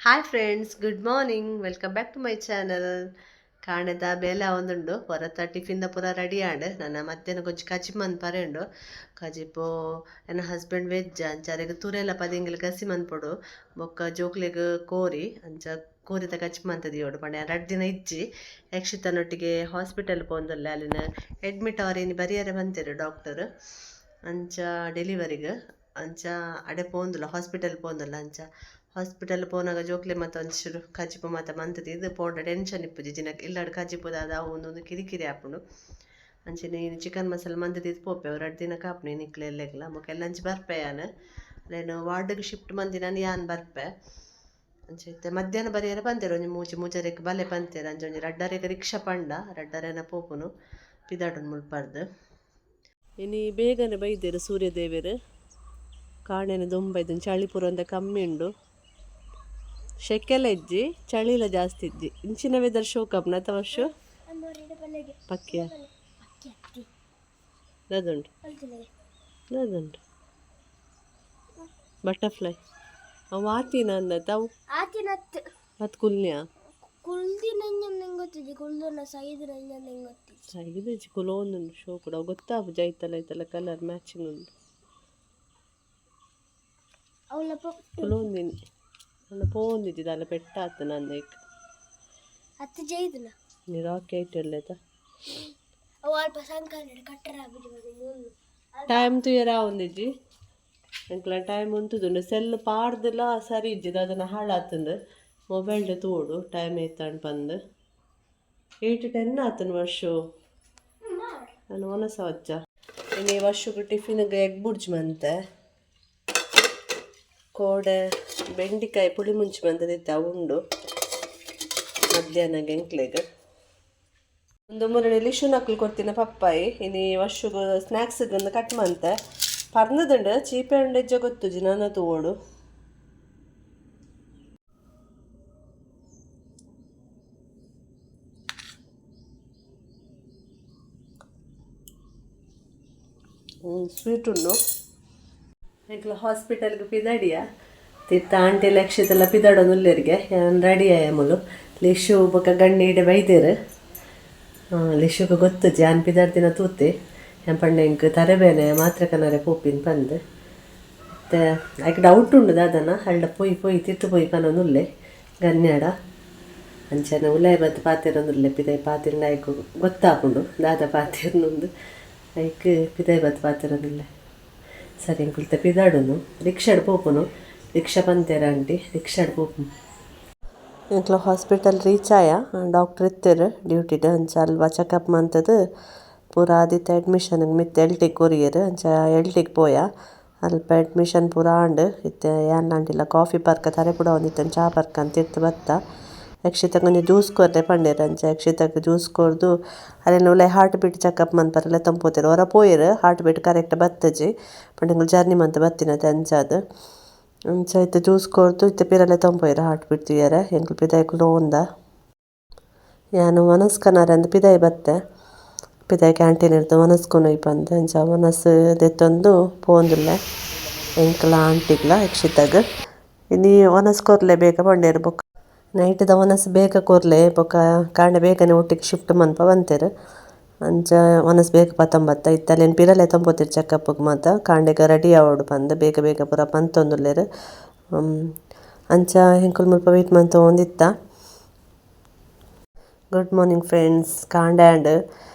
Hi friends, good morning. Welcome back to my channel. ಕಾಣದ ಬೇಲ ಒಂದುಂಡು ಹೊರತ ಟಿಫಿನ್ ಪೂರ ರೆಡಿ ಆಂಡ್ ನನ್ನ ಮಧ್ಯಾಹ್ನ ಕೊಂಚ ಕಚಿಮನ್ ಪರೆಂಡು ಕಜಿಪು ನನ್ನ ಹಸ್ಬೆಂಡ್ ವೆಜ್ ಅಂಚಾರೆಗ್ ತುರೆಲ ಪದಿಂಗಿಲ್ ಗಸಿ ಮನ್ಪೊಡು ಬೊಕ್ಕ ಜೋಕ್ಲೆಗ್ ಕೋರಿ ಅಂಚ ಕೋರಿದ ಕಚಿಮಂತ ದಿಯೋಡು ಪಂಡ ರಡ್ ದಿನ ಇಜ್ಜಿ ಯಕ್ಷಿತನೊಟ್ಟಿಗೆ ಹಾಸ್ಪಿಟಲ್ ಪೋಂದುಲ್ಲೆ ಅಲ್ಲಿನ ಅಡ್ಮಿಟ್ ಅವರೇನು ಬರಿಯರೆ ಬಂತೇರು ಡಾಕ್ಟರ್ ಅಂಚ ಡೆಲಿವರಿಗೆ ಅಂಚ ಅಡೆ ಪೋಂದುಲ್ಲ ಹಾಸ್ಪಿಟಲ್ ಪೋಂದುಲ್ಲ ಅಂಚ ಹಾಸ್ಪಿಟಲ್ ಪೋನಾಗ ಜೋಕ್ಲೆ ಮತ್ತು ಒಂಚೂರು ಕಜಿಪು ಮತ್ತು ಮಂತದ ಇದು ಪೋಂಡ ಟೆನ್ಷನ್ ಇಪ್ಪುಜಿ ಜಿನಕ್ಕೆ ಇಲ್ಲಾಡು ಕಜಿಪುದ ಅದು ಒಂದೊಂದು ಕಿರಿಕಿರಿ ಆಪುಂಡು ಅಂಚೆ ನೀನು ಚಿಕನ್ ಮಸಾಲ ಮಂತದ ಇದು ಪೋಪೆ ಎರಡು ದಿನ ಕಾಪು ನೀನು ಇಕ್ಲೆ ಎಲ್ಲೆಗ್ಲ ಮೊಕ್ಕ ಲಂಚ್ ಬರ್ಪೆ ಯಾನು ನಾನು ವಾರ್ಡ್ಗೆ ಶಿಫ್ಟ್ ಮಂದಿ ನಾನು ಯಾನ್ ಬರ್ಪೆ ಅಂಚೆ ಮಧ್ಯಾಹ್ನ ಬರಿಯಾರ ಬಂತೇರು ಒಂಜಿ ಮೂಜರೆಕ್ ಬಲೆ ಬಂತೇರು ಅಂಚೆ ಒಂಜಿ ರಡ್ಡರೆಗೆ ರಿಕ್ಷಾ ಪಂಡ ರಡ್ಡರೇನ ಪೋಪುನು ಪಿದಾಡನ್ ಮುಳ್ಪಾರ್ದು ಇನಿ ಬೇಗನೆ ಬೈದೇರು ಸೂರ್ಯದೇವೇರು ಕಾಣೆನ ದೊಂಬೈದು ಚಳಿ ಪೂರ ಒಂದ ಕಮ್ಮಿ ಉಂಡು ಶೆಕೆಲ್ಲ ಇಜ್ಜಿ ಚಳಿಲ ಜಾಸ್ತಿ ಇಜ್ಜಿ ಇಂಚಿನ ವೆದರ್ ಶೋ ಕಪ್ನ ಅಥವಾ ಶೋ ಪಕ್ಯ ಅದುಂಟು ಅದುಂಟು ಬಟರ್ಫ್ಲೈ ಅವು ಆತಿನ ಅಂದತ್ತ ಅವು ಮತ್ತು ಕುಲ್ನ್ಯಾ ಸೈದು ಇಜ್ಜಿ ಕುಲೋ ಒಂದುಂಡು ಶೋ ಕೂಡ ಅವು ಗೊತ್ತಾಪು ಜೈತಲ್ಲ ಐತಲ್ಲ ಕಲರ್ ಮ್ಯಾಚಿಂಗ್ ಉಂಡು ಕುಲೋ ಒಂದಿನಿ ಅಲ್ಲ ಪೋಂದಿದ್ದ ಅಲ್ಲ ಪೆಟ್ಟಾತು ನಂದೈಕ್ ಅತ್ತ ಜೈದನ ನೀ ರಾಕಿ ಐಟಲ್ಲೇತ ಅಲ್ಪ ಸಂಕಲ್ನ ಕಟ್ಟರ ಟೈಮ್ ತುಯರ ಒಂದಿಜ್ಜಿ ಅಂಕಲ ಟೈಮ್ ಉಂತುದುಂಡು ಸೆಲ್ ಪಾಡ್ದಿಲ್ಲ ಸರಿ ಇಜ್ಜಿದ ಅದನ್ನು ಹಾಳಾತಂದು ಮೊಬೈಲ್ಡೆ ತೋಡು ಟೈಮ್ ಐತಂಡು ಬಂದು 8-10 ಆತನ ವರ್ಷ ನಾನು ಒನಸ ವಚ್ಚ ಇನ್ನು ವರ್ಷಕ್ಕೆ ಟಿಫಿನ್ಗೆ ಎಗ್ ಬುಡ್ಜ್ ಮಂತೆ ಕೋಡೆ ಬೆಂಡಿಕಾಯಿ ಪುಳಿ ಮುಂಚಿ ಬಂದದಿತ್ತು ಉಂಡು ಮಧ್ಯಾಹ್ನಗೆ ಎಂಕ್ಲೆಗೆ ಒಂದು ಮೂರನೇ ಲಿಶು ನಕ್ಲು ಕೊಡ್ತೀನಿ ಪಪ್ಪಾಯಿ ಇನ್ನು ವರ್ಷಗೂ ಸ್ನ್ಯಾಕ್ಸಿಗೆ ಒಂದು ಕಟ್ ಮಂತೆ ಪರ್ನದುಂಡು ಚೀಪೆ ಉಂಡೆಜ್ಜ ಗೊತ್ತುಜಿ ನನ್ನ ತೋಡು ಸ್ವೀಟ್ ಉಂಡು ಈಗ ಹಾಸ್ಪಿಟಲ್ಗೆ ಪಿದಾಡಿಯ ತಿತ್ತ ಆಂಟಿ ಲಕ್ಷಿತೆಲ್ಲ ಪಿದಾಡೋನುಲ್ಲರಿಗೆ ರೆಡಿ ಆಯಮಲು ಲಿಶು ಬೊಕ್ಕ ಗಣ್ಣಿಡೆ ಬೈದೇರು ಲಿಶುಗೆ ಗೊತ್ತು ಜಾನ್ ಪಿದಾಡ್ತಿನ ತೂತಿ ಪಂಡ ಇಂಕ್ ತರಬೇನೆ ಮಾತ್ರ ಕನರೆ ಪೋಪಿನ ಬಂದು ಮತ್ತು ಆಯ್ಕೆ ಡೌಟ್ ಉಂಡು ದಾದನ ಹಳ್ಳ ಪೊಯ್ ತಿತ್ತು ಪೊಯ್ ಕನೊಂದುಲ್ಲೆ ಗನ್ಯಾಡ ಅಂಚನೆ ಉಲಾಯ್ ಬತ್ತು ಪಾತಿರೊಂದುಲ್ಲೆ ಪಿದಾಯ್ ಪಾತಿರ ಆಯ್ಕು ಗೊತ್ತಾಪುಂಡು ದಾದ ಪಾತಿರ್ನೊಂದು ಐಕ್ ಪಿದಾಯ್ ಬತ್ತು ಪಾತಿರೊಂದುಲ್ಲೆ ಸರಿ ಇಂಕುಲ್ತ ಪಿದಾಡುನು ರಿಕ್ಷಾಡ್ ಪೋಪುನು ರಿಕ್ಷಾ ಬಂತೇರ ಆಂಟಿ ರಿಕ್ಷಾಡ್ ಪೋಪುನು ಇಂಕ್ಲ ಹಾಸ್ಪಿಟಲ್ ರೀಚ್ ಆಯ ಡಾಕ್ಟ್ರ್ ಇತ್ತೇರು ಡ್ಯೂಟಿಡ್ ಅಂಚ ಅಲ್ವಾ ಚೆಕಪ್ ಮಂತದು ಪೂರ ಆದಿತ್ತ ಅಡ್ಮಿಷನ್ಗೆ ಮಿತ್ತು ಎಲ್ಟಿಗೆ ಕೊರಿಯರು ಅಂಚ ಎಲ್ಟಿಗೆ ಪೋಯ ಅಲ್ಪ ಅಡ್ಮಿಷನ್ ಪೂರ ಆಂಡು ಇತ್ತೆ ಏನಾಂಟಿಲ್ಲ ಕಾಫಿ ಪರ್ಕ ತರೆ ಪುಡ ಒಂದಿತ್ತಂದು ಚಾ ಪರ್ಕ ಅಂತ ಇತ್ತು ಬತ್ತ ಯಕ್ಷಿತಕ್ಕೆ ಒಂದು ಜ್ಯೂಸ್ ಕೊರ್ರೆ ಪಂಡೇರು ಅಂಚ ಯಕ್ಷಿತಕ್ಕೆ ಜ್ಯೂಸ್ ಕೊರ್ದು ಅಲ್ಲೇನು ಒಳ್ಳೆ ಹಾರ್ಟ್ ಬೀಟ್ ಚೆಕಪ್ ಮನ್ಪರೆಲ್ಲ ತಂಪೋತಿರು ಹೊರ ಪೋಯರು ಹಾರ್ಟ್ ಬೀಟ್ ಕರೆಕ್ಟ್ ಬತ್ತಜಿ ಪಂಡ ಜರ್ನಿ ಮಂತ್ ಬತ್ತಿನತೆ ಅಂಚದು ಅಂಚ ಇತ್ತು ಜ್ಯೂಸ್ ಕೊರ್ದು ಇತ್ತು ಪಿರಲ್ಲೇ ತಂಪೋಯ್ರು ಹಾರ್ಟ್ ಬೀಟ್ ತುಯ್ಯರ ಎಂಕ್ಲು ಪಿದಾಯ್ಕು ಲೋಂದ ಯಾನು ಮನಸ್ಕನಾರೆ ಅಂದು ಪಿದಾಯ್ ಬತ್ತೆ ಪಿದಾಯ್ ಕ್ಯಾಂಟೀನ್ ಇರ್ತು ಮನಸ್ಕೊನು ಬಂದು ಅಂಚ ಮನಸ್ಸು ದೆತ್ತೊಂದು ಪೋಂದುಲ್ಲೆ ಎಂಕ್ಲ ಆಂಟಿಗ್ಲ ಯಕ್ಷಿತಾಗ ಇನ್ನೀ ಒನಸ್ಕೊರ್ಲೆ ಬೇಗ ಪಂಡೇರು ಬೊಕ್ಕ ನೈಟ್ದ ಒನಸ್ ಬೇಗ ಕೊರ್ಲೆ ಬೊಕ್ಕ ಕಾಂಡೆ ಬೇಗನೆ ಒಟ್ಟಿಗೆ ಶಿಫ್ಟ್ ಮನ್ಪ ಬಂತೇರು ಅಂಚ ಒನಸ್ ಬೇಗ ಪತ್ತೊಂಬತ್ತ ಇತ್ತಲ್ಲೇನು ಪಿರಲೆ ತಂಬೋತಿರು ಚೆಕಪ್ಗೆ ಮಾತ ಕಾಂಡೆಗೆ ರೆಡಿ ಆವಡು ಬಂದು ಬೇಗ ಪೂರ ಪಂತೊಂದುಲ್ಲೇರು ಅಂಚ ಹೆಂಕುಲ್ ಮುಲ್ಪ ವೇಟ್ ಮಂತ ಒಂದಿತ್ತ ಗುಡ್ ಮಾರ್ನಿಂಗ್ ಫ್ರೆಂಡ್ಸ್ ಕಾಂಡೆ ಆಂಡ್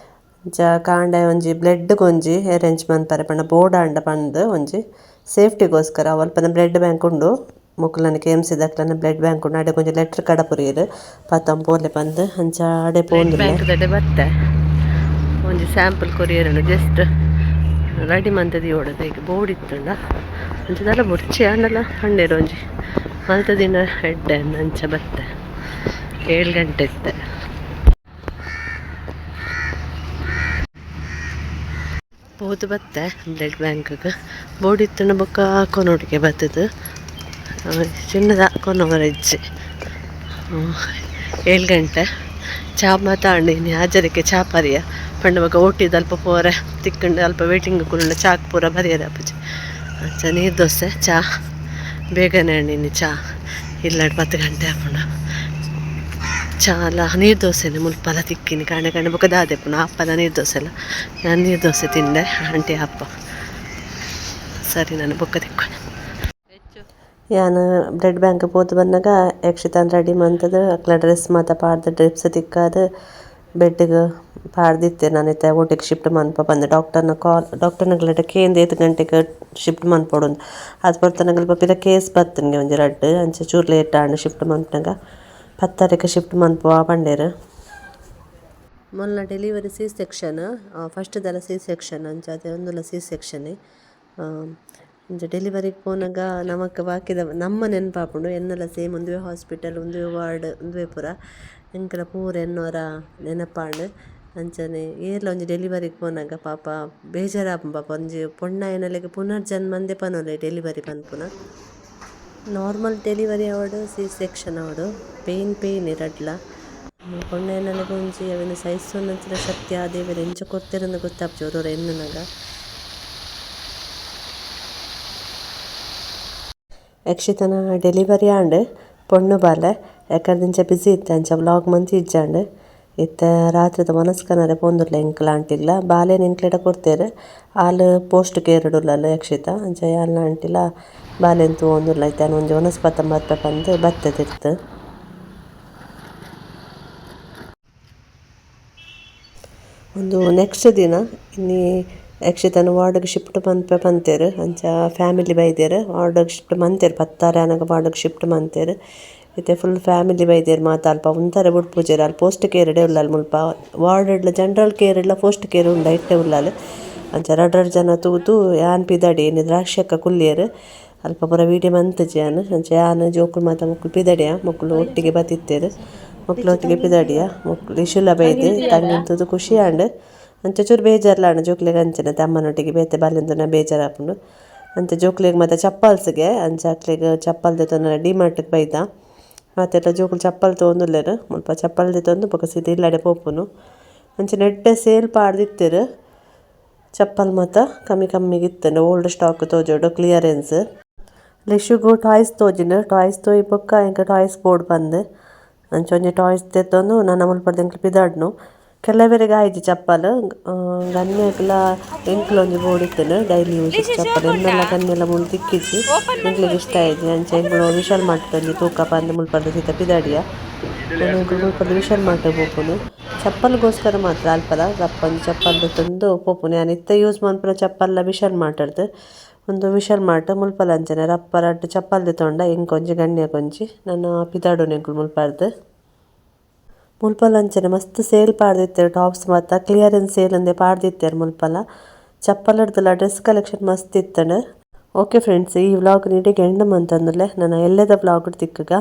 ಅಂಚ ಕಾಂಡೆ ಒಂಜಿ ಬ್ಲಡ್ ಗೊಂಜಿ ಅರೇಂಜ್ ಮನ್ಪರೆ ಪಂಡ ಬೋರ್ಡ್ ಆಂಡ ಪಂದು ಒಂಜಿ ಸೇಫ್ಟಿಗೋಸ್ಕರ ಅಲ್ಪನ ಬ್ಲಡ್ ಬ್ಯಾಂಕ್ ಉಂಡು ಮುಕ್ಕಲನ KMC ದಕ್ಲನ ಬ್ಲಡ್ ಬ್ಯಾಂಕ್ ಉಂಡು ಅಡೆ ಕೊಂಚ ಲೆಟ್ರ್ ಕಡ ಪುರಿಯರು ಪತ್ತಂ ಪೋರ್ಲೆ ಬಂದು ಅಂಚ ಅಡೆ ಪೋಂದು ಬ್ಯಾಂಕ್ದಡೆ ಬತ್ತೆ ಒಂಜಿ ಸ್ಯಾಂಪಲ್ ಕೊರಿಯರು ಜಸ್ಟ್ ರೆಡಿ ಮಂತದಿ ಓಡೋದು ಈಗ ಬೋರ್ಡ್ ಇತ್ತುಂಡ ಅಂಚದೆಲ್ಲ ಬುಡ್ಚಿ ಅಂಡಲ್ಲ ಪಂಡೇರು ಒಂಜಿ ಮಲ್ತ ದಿನ ಹೆಡ್ಡೆ ಅಂಚ ಬತ್ತೆ 7 ಗಂಟೆ ಇತ್ತೆ ಹೋದು ಬತ್ತೆ ಬ್ಲಡ್ ಬ್ಯಾಂಕ್ಗೆ ಬೋರ್ಡ್ ಇತ್ತು ಬೊಕ್ಕ ಕೊನೋಡಿಗೆ ಬತ್ತದು ಚಿನ್ನದ ಕೊನವರ ಇಜ್ಜಿ 7 ಗಂಟೆ ಚಾ ಮಾತಾಡಿನಿ ಹಾಜರಿಕೆ ಚಾ ಪರಿಯ ಪಂಡ ಬೊಕ್ಕ ಓಟಿದ್ದು ಅಲ್ಪ ಪೋರೆ ತಿಕ್ಕಂಡು ಅಲ್ಪ ವೇಟಿಂಗ್ ಕುಲ್ಲ ಚಾಕ್ ಪೂರ ಬರಿಯರ ಅಪ್ಪಜಿ ಅಂಚ ನೀರು ದೋಸೆ ಚಾ ಬೇಗನೆ ಹಣ್ಣಿನಿ ಚಾ ಇಲ್ಲ 10 ಗಂಟೆ ಆಪುಂಡ ಚಾಲ ನೀರು ದೋಸೆನೆ ಮುಲ್ಪಲ ತಿಕ್ಕಿನಿ ಕಾಣೆ ಬೊಕ ದಾದೆಪ್ಪುನ ಅಪ್ಪದ ನೀರು ದೋಸೆ ಎಲ್ಲ ನಾನು ನೀರು ದೋಸೆ ತಿಂದೆ ಆಂಟಿ ಅಪ್ಪ ಸರಿ ನಾನು ಬೊಕ್ಕ ತಿಕ್ಕೋಣ ಯಾನು ಬ್ಲಡ್ ಬ್ಯಾಂಕ್ ಪೋದು ಬಂದಾಗ ಯಕ್ಷಿತಾನ್ ರೆಡಿ ಮಂತದ ಅಕ್ಲ ಡ್ರೆಸ್ ಮಾತ ಪಾಡ್ದು ಡ್ರಿಪ್ಸ್ ತಿಕ್ಕಾದ ಬೆಡ್ಗೆ ಪಾಡ್ದಿತ್ತೆ ನಾನು ಓಟಿಗೆ ಶಿಫ್ಟ್ ಮನ್ಪ ಬಂದೆ ಡಾಕ್ಟರ್ನಗ್ಲಟ ಕೇಂದ 8 ಗಂಟೆಗೆ ಶಿಫ್ಟ್ ಮನ್ಪೊಡು ಅದು ಬರ್ತನಗಲ್ ಪಪ್ಪಿದ ಕೇಸ್ ಬತ್ತನ್ಗೆ ಒಂಜಿ ರಡ್ಡು ಅಂಚೆ ಚೂರು ಲೇಟ್ ಆಂಡ್ ಶಿಫ್ಟ್ ಮನ್ಪನಾಗ 10 ಶಿಫ್ಟ್ ಮನ್ಪುವ ಪಂಡೇರು ಮೊನ್ನೆ ಡೆಲಿವರಿ ಸಿ ಸೆಕ್ಷನ್ ಫಸ್ಟ್ದೆಲ್ಲ ಸಿ ಸೆಕ್ಷನ್ ಅಂಚ ಒಂದುಲ್ಲ ಸಿ ಸೆಕ್ಷನ್ನೇ ಇಂಚ ಡೆಲಿವರಿಗೆ ಪೋನಾಗ ನಮಕ್ ಬಾಕಿದ ನಮ್ಮ ನೆನಪಾಪುಂಡು ಎನ್ನೆಲ್ಲ ಸೇಮ್ ಒಂದುವೆ ಹಾಸ್ಪಿಟಲ್ ಒಂದುವೆ ವಾರ್ಡ್ ಒಂದುವೆ ಪೂರ ಎಂಕಲ ಪೂರ ಎನ್ನೋರ ನೆನಪಾಂಡು ಅಂಚನೆ ಏರ್ಲ ಒಂಜಿ ಡೆಲಿವರಿಗೆ ಪೋನಾಗ ಪಾಪ ಬೇಜಾರಾಪುಂಡು ಪಾಪ ಒಂಜಿ ಪೊಣ್ಣ ಏನಲೆಗೆ ಪುನರ್ಜನ್ಮಂದೆ ಪನೊಲೆ ಡೆಲಿವರಿ ಪನ್ಪುನ ನಾರ್ಮಲ್ ಡೆಲಿವರಿ ಆವಡು ಸಿ ಸೆಕ್ಷನ್ ಆವಡು ಪೇಯ್ನ್ ಇರಡ್ಲ ಪೊಣ್ಣ ಏನಲೆಗೆ ಒಂಜಿ ಅವೇನು ಸಹಿಸೋನಂಚಿನ ಶಕ್ತಿ ಆದೇವರು ಎಂಚ ಕೊಡ್ತಿರಂದು ಗೊತ್ತಾಪ್ಜಿ ಅವ್ರವ್ರ ಎನ್ನನಾಗ ಯಕ್ಷಿತನ ಡೆಲಿವರಿ ಆಂಡ್ ಪೊಣ್ಣು ಬಾಲೆ ಯಾಕಂದಿಂಚ ಬಿಸಿ ಇತ್ತೆ ಅಂಚ ವ್ಲಾಗ್ ಮಂತಿ ಇಜ್ಜಾಂಡ್ ಇತ್ತೆ ರಾತ್ರಿದ ಮನಸ್ಕನರೆ ಪೋಂದುರ್ಲ ಎಂಕ್ಲ ಆಂಟಿಗ್ಲ ಬಾಲೆನ ಎಂಕ್ಲೆಡ ಕೊಡ್ತೇರು ಆಲ್ ಪೋಸ್ಟ್ ಕೇರ್ಡುಲ್ಲ ಯಕ್ಷಿತ ಅಂಚ ಯಾಲ್ನ ಆಂಟಿಲ ಬಾಲೆನ್ ತೂವೊಂದುರ್ಲ ಐತೆ ಒಂಜಿ ವನಸ್ಪತ ಮರ್ಪೆ ಪಂದ್ ಬತ್ತದಿರ್ತು ಒಂದು ನೆಕ್ಸ್ಟ್ ದಿನ ಇನ್ನಿ ಯಕ್ಷಿತನ ವಾರ್ಡ್ಗೆ ಶಿಫ್ಟ್ ಮನ್ಪೆ ಪಂತೇರು ಅಂಚ ಫ್ಯಾಮಿಲಿ ಬೈದೇರು ವಾರ್ಡ್ಗೆ ಶಿಫ್ಟ್ ಮಂತೇರು 10 ಆನಗ ವಾರ್ಡ್ಗೆ ಶಿಫ್ಟ್ ಮಂತೇರು ಇತ್ತೆ ಫುಲ್ ಫ್ಯಾಮಿಲಿ ಬೈದೇರು ಮಾತ ಅಲ್ಪ ಒಂಥರ ಬುಡ್ಪುಜೇರು ಅಲ್ಲಿ ಪೋಸ್ಟ್ ಕೇರ್ಡೆ ಉಳ್ಳಾಲ್ ಮುಲ್ಪ ವಾರ್ಡ್ ಜನರಲ್ ಕೇರ್ ಇಲ್ಲ ಪೋಸ್ಟ್ ಕೇರ್ ಉಂಡ ಇಟ್ಟೆ ಉಳ್ಳಾಲ್ ಅಂಚ 2 ಜನ ತೂತು ಯಾನ್ ಪಿದಾಡಿ ಏನಿದ್ರು ರಾಕ್ಷಕ್ಕ ಕುಲ್ಲೇರು ಅಲ್ಪ ಪೂರ ವೀಡಿಯೋ ಮಂತಜಿ ಯಾನ್ ಅಂಚ ಯಾನ್ ಜೋಕುಲು ಮಾತ ಮಕ್ಕಳು ಪಿದಾಡಿಯ ಮಕ್ಕಳು ಒಟ್ಟಿಗೆ ಬತ್ತಿತ್ತೇರು ಮಕ್ಕಳು ಒಟ್ಟಿಗೆ ಪಿದಾಡಿಯ ಮಕ್ಕಳು ಇಶುಲ ಬೈದು ತಂಗಿಂತದು ಖುಷಿ ಆಂಡ್ ಅಂಚ ಚೂರು ಬೇಜಾರ್ಲಾಂಡ ಜೋಕ್ಲೆಗ್ ಅಂಚನೆ ಅಮ್ಮನೊಟ್ಟಿಗೆ ಬೇತೆ ಬಾಲ್ಯಂದು ಬೇಜಾರಾಪುಂಡು ಅಂಚ ಜೋಕ್ಲೆಗ್ ಮತ್ತೆ ಚಪ್ಪಲ್ಸ್ಗೆ ಅಂಚ ಅಕ್ಲೆಗ್ ಚಪ್ಪಲ್ ದೆತೊಂದು ಡಿಮಾರ್ಟ್ಗೆ ಬೈದ ಮತ್ತೆಲ್ಲ ಜೋಕುಲು ಚಪ್ಪಲ್ ತೊಗೊಂದುಲ್ಲೇರು ಮುಲ್ಪ ಚಪ್ಪಲ್ ದೆತೊಂದು ಬೊಕ ಸೀದಾ ಇಲ್ಲಾಡೆ ಪೋಪುನು ಅಂಚ ನೆಡ್ಡೆ ಸೇಲ್ ಪಾಡ್ದಿತ್ತೇರು ಚಪ್ಪಲ್ ಮಾತ ಕಮ್ಮಿಗೆ ಇತ್ತಂಡು ಓಲ್ಡ್ ಸ್ಟಾಕ್ ತೋಜೋಡು ಕ್ಲಿಯರೆನ್ಸ್ ಲಿಶುಗು ಟಾಯ್ಸ್ ತೋಜಿನ ಟಾಯ್ಸ್ ತೋಯಿ ಬೊಕ್ಕ ಎಂಕ ಟಾಯ್ಸ್ ಬೋರ್ಡ್ ಬಂದು ಅಂಚ ಒಂಜಿ ಟಾಯ್ಸ್ ತೆತ್ತೊಂದು ನನ್ನ ಮುಲ್ಪರ್ದ ಎಂಕ್ಲು ಪಿದಾಡ್ನು ಕೆಲವರಿಗೆ ಆಯ್ತು ಚಪ್ಪಲ್ ಗನ್ಯಕ್ಲ ಎಂಕ್ಲ ಒಂಜಿ ಬೋರ್ಡ್ ಇತ್ತೇನು ಡೈಲಿ ಯೂಸ್ ಚಪ್ಪಲ್ ಎನ್ನೆಲ್ಲ ಗನ್ನೆಲ್ಲ ಮುಳು ತಿಕ್ಕಿಸಿ ಎಂಕ್ಲಿಗೆ ಇಷ್ಟ ಆಯ್ತು ಅಂಚೆ ಎಂಕ್ಲು ವಿಶಾಲ್ ಮಾರ್ಟಲ್ಲಿ ತೂಕ ಬಂದು ಮುಲ್ಪರ್ದ ಸೀತ ಪಿದಾಡಿಯ ನಾನು ಎಂಕ್ಲು ಮುಲ್ಪರ್ದ ವಿಶಾಲ್ ಮಾರ್ಟ್ ಪೋಪುನು ಚಪ್ಪಲ್ಗೋಸ್ಕರ ಮಾತ್ರ ಅಲ್ಪದ ಒಂಜಿ ಚಪ್ಪಲ್ ತಂದು ಪೋಪುನು ನಾನು ಇತ್ತ ಯೂಸ್ ಮನ್ಪುನ ಚಪ್ಪಲ್ಲ ವಿಶಾಲ್ ಮಾರ್ಟರ್ದು ಒಂದು ವಿಶಾಲ್ ಮಾರ್ಟ್ ಮುಲ್ಪಲ ಅಂಚನೆ ರಪ್ಪರಡ್ಡು ಚಪ್ಪಲ್ ತೊಂಡ ಎಂಕೊಂಜಿ ಗಣ್ಯಕೊಂಜಿ ನಾನು ಪಿದಾಡೋನು ಎಂಕ್ಲು ಮುಲ್ಪಲ ಅಂಚನೆ ಮಸ್ತ್ ಸೇಲ್ ಪಾಡ್ದಿತ್ತೇರು ಟಾಪ್ಸ್ ಮಾತ ಕ್ಲಿಯರೆನ್ಸ್ ಸೇಲ್ ಅಂದೆ ಪಾಡ್ದಿತ್ತೇರು ಮುಲ್ಪಲ ಚಪ್ಪಲ್ ಹಿಡ್ದಲ್ಲ ಡ್ರೆಸ್ ಕಲೆಕ್ಷನ್ ಮಸ್ತ್ ಇತ್ತಂಡು ಓಕೆ ಫ್ರೆಂಡ್ಸ್ ಈ ವ್ಲಾಗ್ ನೀಡಿಗೆ ಎಂಡ್ ಮಂತಂದುಲ್ಲೆ ನಾನು ಎಲ್ಲೆದ ವ್ಲಾಗ್ ತಿಕ್ಕಗ